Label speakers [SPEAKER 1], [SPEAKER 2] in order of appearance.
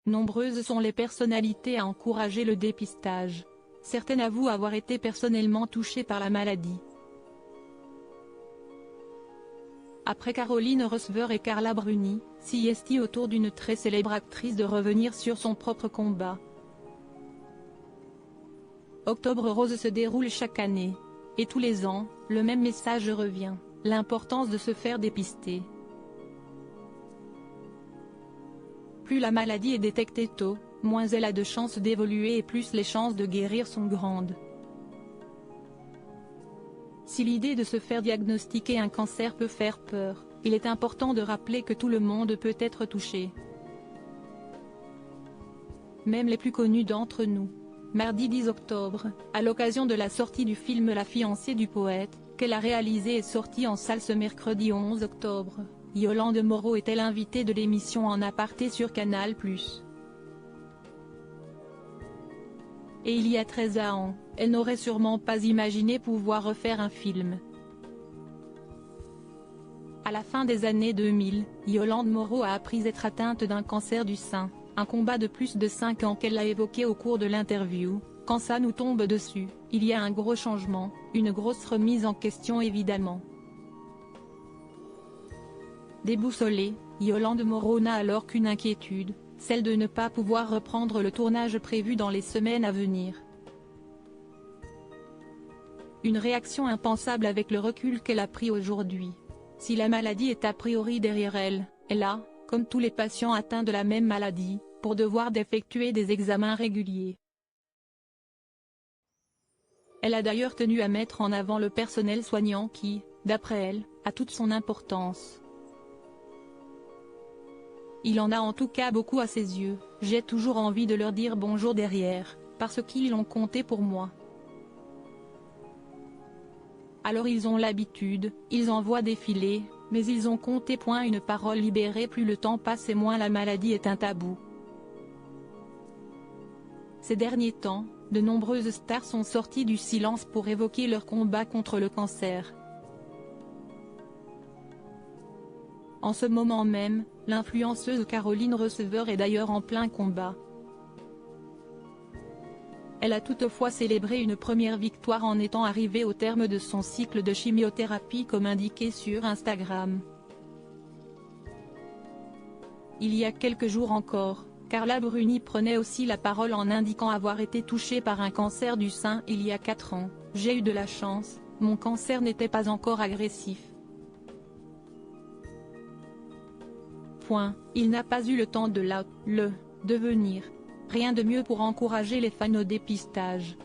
[SPEAKER 1] Nombreuses sont les personnalités à encourager le dépistage. Certaines avouent avoir été personnellement touchées par la maladie. Après Caroline Receveur et Carla Bruni, s'y autour d'une très célèbre actrice de revenir sur son propre combat. Octobre Rose se déroule chaque année. Et tous les ans, le même message revient, l'importance de se faire dépister. Plus la maladie est détectée tôt, moins elle a de chances d'évoluer et plus les chances de guérir sont grandes. Si l'idée de se faire diagnostiquer un cancer peut faire peur, il est important de rappeler que tout le monde peut être touché. Même les plus connus d'entre nous. Mardi 10 octobre, à l'occasion de la sortie du film La fiancée du poète, qu'elle a réalisé et sorti en salle ce mercredi 11 octobre, Yolande Moreau était l'invitée de l'émission En aparté sur Canal+. Et il y a 13 ans, elle n'aurait sûrement pas imaginé pouvoir refaire un film. À la fin des années 2000, Yolande Moreau a appris être atteinte d'un cancer du sein, un combat de plus de 5 ans qu'elle a évoqué au cours de l'interview. Quand ça nous tombe dessus, il y a un gros changement, une grosse remise en question évidemment. Déboussolée, Yolande Moreau n'a alors qu'une inquiétude, celle de ne pas pouvoir reprendre le tournage prévu dans les semaines à venir. Une réaction impensable avec le recul qu'elle a pris aujourd'hui. Si la maladie est a priori derrière elle, elle a, comme tous les patients atteints de la même maladie, pour devoir d'effectuer des examens réguliers. Elle a d'ailleurs tenu à mettre en avant le personnel soignant qui, d'après elle, a toute son importance. Il en a en tout cas beaucoup à ses yeux, j'ai toujours envie de leur dire bonjour derrière, parce qu'ils l'ont compté pour moi. Alors ils ont l'habitude, ils en voient défiler, mais ils ont compté. Une parole libérée. Plus le temps passe et moins la maladie est un tabou. Ces derniers temps, de nombreuses stars sont sorties du silence pour évoquer leur combat contre le cancer. En ce moment même, l'influenceuse Caroline Receveur est d'ailleurs en plein combat. Elle a toutefois célébré une première victoire en étant arrivée au terme de son cycle de chimiothérapie comme indiqué sur Instagram. Il y a quelques jours encore, Carla Bruni prenait aussi la parole en indiquant avoir été touchée par un cancer du sein il y a 4 ans. « J'ai eu de la chance, mon cancer n'était pas encore agressif. Il n'a pas eu le temps de le devenir. Rien de mieux pour encourager les fans au dépistage.